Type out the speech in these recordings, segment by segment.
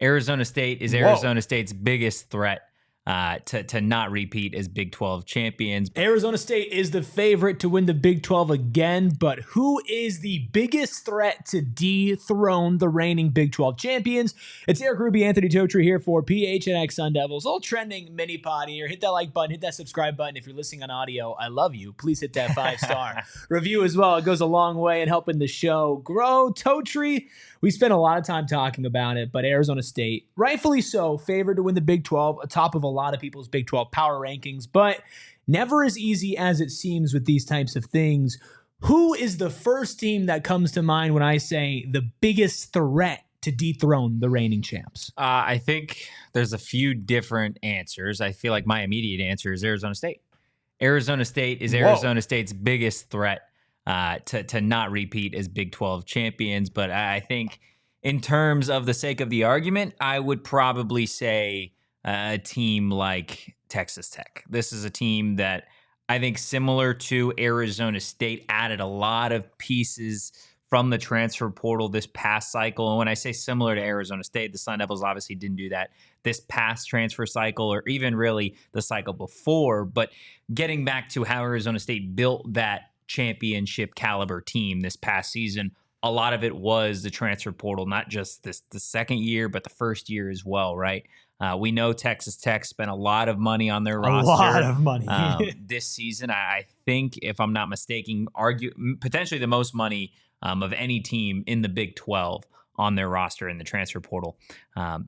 Arizona State is Arizona State's biggest threat to not repeat as Big 12 champions. Arizona State is the favorite to win the Big 12 again, but who is the biggest threat to dethrone the reigning Big 12 champions? It's Erik Ruby, Anthony Totri here for PHNX Sun Devils. All trending mini pod here. Hit that like button, hit that subscribe button. If you're listening on audio, I love you. Please hit that 5-star review as well. It goes a long way in helping the show grow. Totri, we spent a lot of time talking about it, but Arizona State, rightfully so, favored to win the Big 12, atop of a lot of people's Big 12 power rankings, but never as easy as it seems with these types of things. Who is the first team that comes to mind when I say the biggest threat to dethrone the reigning champs? I think there's a few different answers. I feel like my immediate answer is Arizona State. Arizona State is Arizona State's biggest threat to not repeat as Big 12 champions. But I think in terms of the sake of the argument, I would probably say a team like Texas Tech. This is a team that I think, similar to Arizona State, added a lot of pieces from the transfer portal this past cycle. And when I say similar to Arizona State, the Sun Devils obviously didn't do that this past transfer cycle or even really the cycle before. But getting back to how Arizona State built that championship caliber team this past season, a lot of it was the transfer portal, not just the second year, but the first year as well, right? We know Texas Tech spent a lot of money on their roster. A lot of money. This season. I think, if I'm not mistaken, potentially the most money of any team in the Big 12 on their roster in the transfer portal.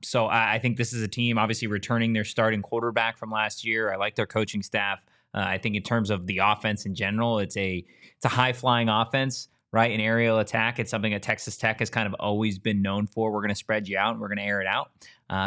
So I think this is a team obviously returning their starting quarterback from last year. I like their coaching staff. I think in terms of the offense in general, it's a high-flying offense, right? An aerial attack. It's something that Texas Tech has kind of always been known for. We're going to spread you out and we're going to air it out.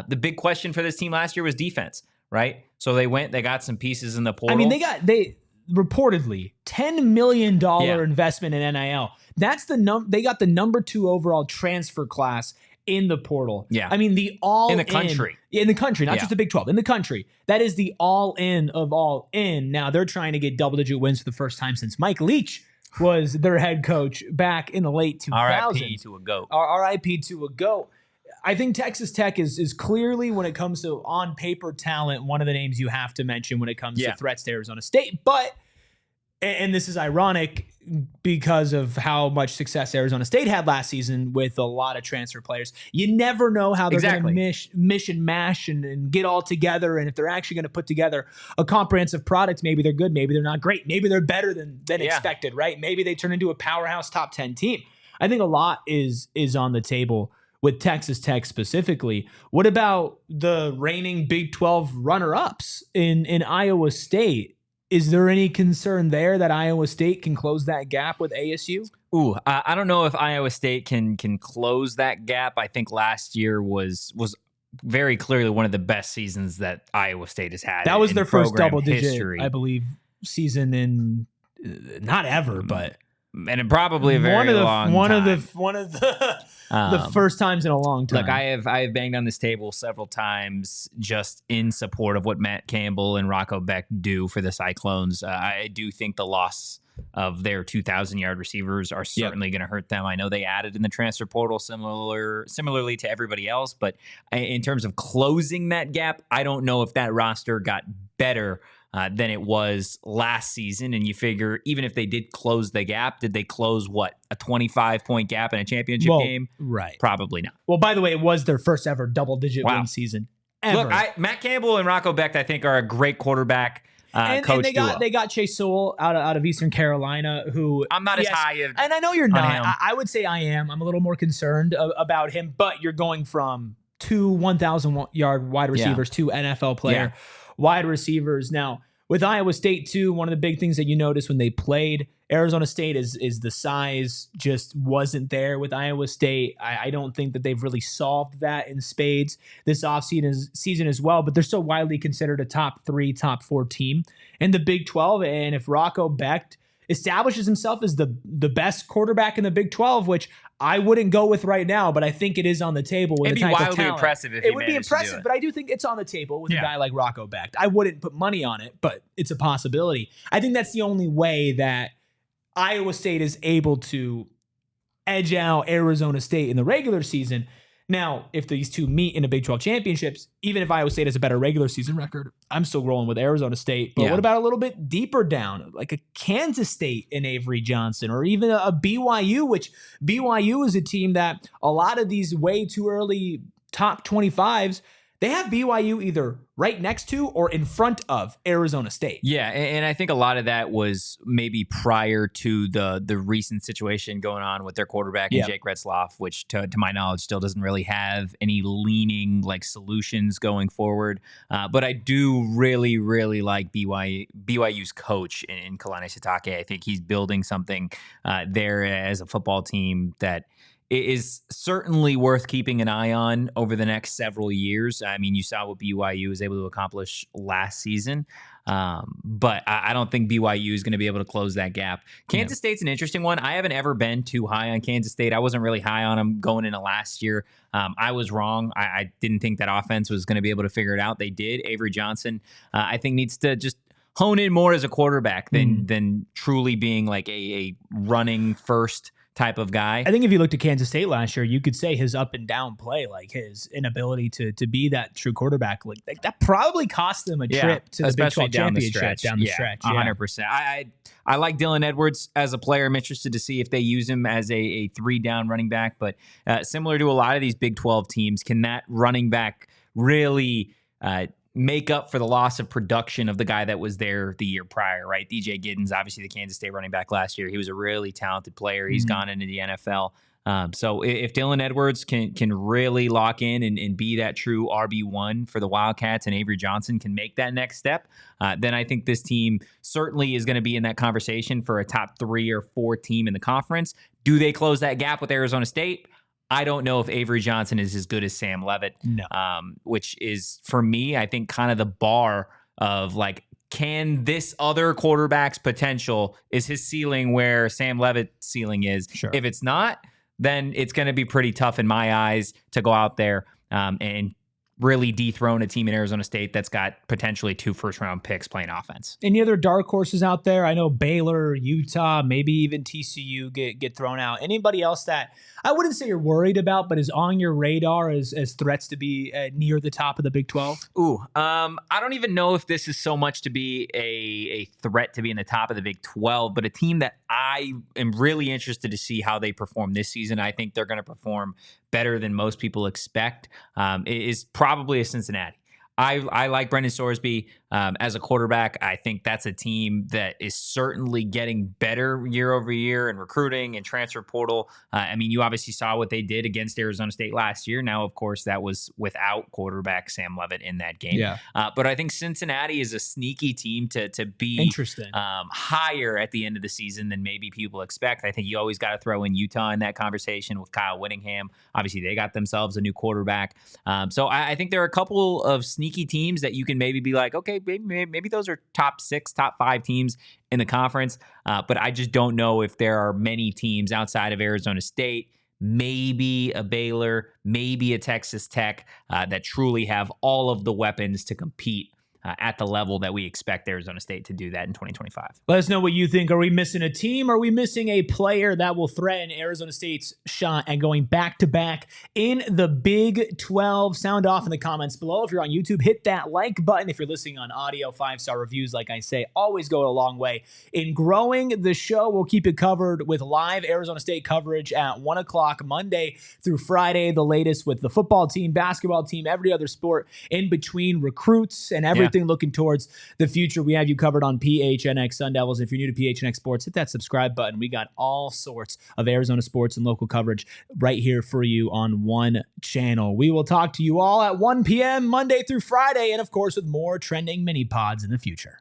The big question for this team last year was defense, right? So they got some pieces in the portal. I mean, they reportedly $10 million investment in NIL. That's they got the number 2 overall transfer class in the portal. Yeah. I mean, in the country, not just the Big 12, in the country. That is the all in of all in. Now they're trying to get double-digit wins for the first time since Mike Leach was their head coach back in the late 2000s. R.I.P. to a GOAT. R.I.P. to a GOAT. I think Texas Tech is clearly, when it comes to on-paper talent, one of the names you have to mention when it comes to threats to Arizona State. But, and this is ironic because of how much success Arizona State had last season with a lot of transfer players, you never know how they're going to mish and mash and get all together. And if they're actually going to put together a comprehensive product, maybe they're good, maybe they're not great, maybe they're better than expected, right? Maybe they turn into a powerhouse top 10 team. I think a lot is on the table with Texas Tech specifically. What about the reigning Big 12 runner-ups in Iowa State? Is there any concern there that Iowa State can close that gap with ASU? Ooh, I don't know if Iowa State can close that gap. I think last year was very clearly one of the best seasons that Iowa State has had. That was their first double-digit, history, I believe, season in not ever, but and probably a very long time. One of the first times in a long time. Look, I have banged on this table several times just in support of what Matt Campbell and Rocco Beck do for the Cyclones. I do think the loss of their 2,000-yard receivers are certainly going to hurt them. I know they added in the transfer portal similarly to everybody else, but in terms of closing that gap, I don't know if that roster got better than it was last season. And you figure, even if they did close the gap, did they close a 25-point gap in a championship game? Right. Probably not. Well, by the way, it was their first ever double-digit win season ever. Look, Matt Campbell and Rocco Beck, I think, are a great quarterback coach. And they got Chase Sewell out of Eastern Carolina, who I'm not as high as, and I know you're not. I would say I am. I'm a little more concerned about him, but you're going from 2 1,000-yard wide receivers to NFL player wide receivers. Now, with Iowa State, too, one of the big things that you notice when they played Arizona State is the size just wasn't there with Iowa State. I don't think that they've really solved that in spades this offseason as well, but they're still widely considered a top 3, top 4 team in the Big 12. And if Rocco Beck establishes himself as the best quarterback in the Big 12, which I wouldn't go with right now, but I think it is on the table with the type of talent. It'd be wildly impressive if it would be impressive, but I do think it's on the table with a guy like Rocco Beck. I wouldn't put money on it, but it's a possibility. I think that's the only way that Iowa State is able to edge out Arizona State in the regular season. Now, if these two meet in a Big 12 championships, even if Iowa State has a better regular season record, I'm still rolling with Arizona State. But what about a little bit deeper down, like a Kansas State in Avery Johnson, or even a BYU, which BYU is a team that a lot of these way too early top 25s, they have BYU either right next to or in front of Arizona State. Yeah, and I think a lot of that was maybe prior to the recent situation going on with their quarterback and Jake Retzloff, which to my knowledge still doesn't really have any leaning like solutions going forward. But I do really, really like BYU's coach in Kalani Sitake. I think he's building something there as a football team that is certainly worth keeping an eye on over the next several years. I mean, you saw what BYU was able to accomplish last season, but I don't think BYU is going to be able to close that gap. Kansas State's an interesting one. I haven't ever been too high on Kansas State. I wasn't really high on them going into last year. I was wrong. I didn't think that offense was going to be able to figure it out. They did. Avery Johnson, I think, needs to just hone in more as a quarterback than truly being like a running first type of guy. I think if you looked at Kansas State last year, you could say his up and down play, like his inability to be that true quarterback, like that probably cost them a trip to the Big 12 championship down the stretch. 100%. I like Dylan Edwards as a player. I'm interested to see if they use him as a 3-down running back, but similar to a lot of these Big 12 teams, can that running back really make up for the loss of production of the guy that was there the year prior, right? DJ Giddens, obviously the Kansas State running back last year. He was a really talented player. He's gone into the NFL. So if Dylan Edwards can really lock in and be that true RB1 for the Wildcats, and Avery Johnson can make that next step, then I think this team certainly is going to be in that conversation for a top 3 or 4 team in the conference. Do they close that gap with Arizona State? I don't know if Avery Johnson is as good as Sam Leavitt, which is, for me, I think kind of the bar of like, can this other quarterback's potential, is his ceiling where Sam Leavitt's ceiling is? Sure. If it's not, then it's going to be pretty tough in my eyes to go out there and really dethrone a team in Arizona State that's got potentially 2 first-round picks playing offense. Any other dark horses out there? I know Baylor, Utah, maybe even TCU get thrown out. Anybody else that I wouldn't say you're worried about, but is on your radar as threats to be near the top of the Big 12? I don't even know if this is so much to be a threat to be in the top of the Big 12, but a team that I am really interested to see how they perform this season. I think they're going to perform better than most people expect, is probably a Cincinnati. I like Brendan Sorsby as a quarterback. I think that's a team that is certainly getting better year over year in recruiting and transfer portal. I mean, you obviously saw what they did against Arizona State last year. Now, of course, that was without quarterback Sam Leavitt in that game. But I think Cincinnati is a sneaky team to be interesting, higher at the end of the season than maybe people expect. I think you always got to throw in Utah in that conversation with Kyle Whittingham. Obviously, they got themselves a new quarterback. So I think there are a couple of sneaky teams that you can maybe be like, okay, maybe those are top 6, top 5 teams in the conference. But I just don't know if there are many teams outside of Arizona State, maybe a Baylor, maybe a Texas Tech, that truly have all of the weapons to compete at the level that we expect Arizona State to do that in 2025. Let us know what you think. Are we missing a team? Are we missing a player that will threaten Arizona State's shot and going back-to-back in the Big 12? Sound off in the comments below. If you're on YouTube, hit that like button. If you're listening on audio, 5-star reviews, like I say, always go a long way in growing the show. We'll keep it covered with live Arizona State coverage at 1 o'clock Monday through Friday, the latest with the football team, basketball team, every other sport in between, recruits, and everything looking towards the future. We have you covered on PHNX Sun Devils. If you're new to PHNX Sports, hit that subscribe button. We got all sorts of Arizona sports and local coverage right here for you on one channel. We will talk to you all at 1 p.m. Monday through Friday, and of course with more trending mini pods in the future.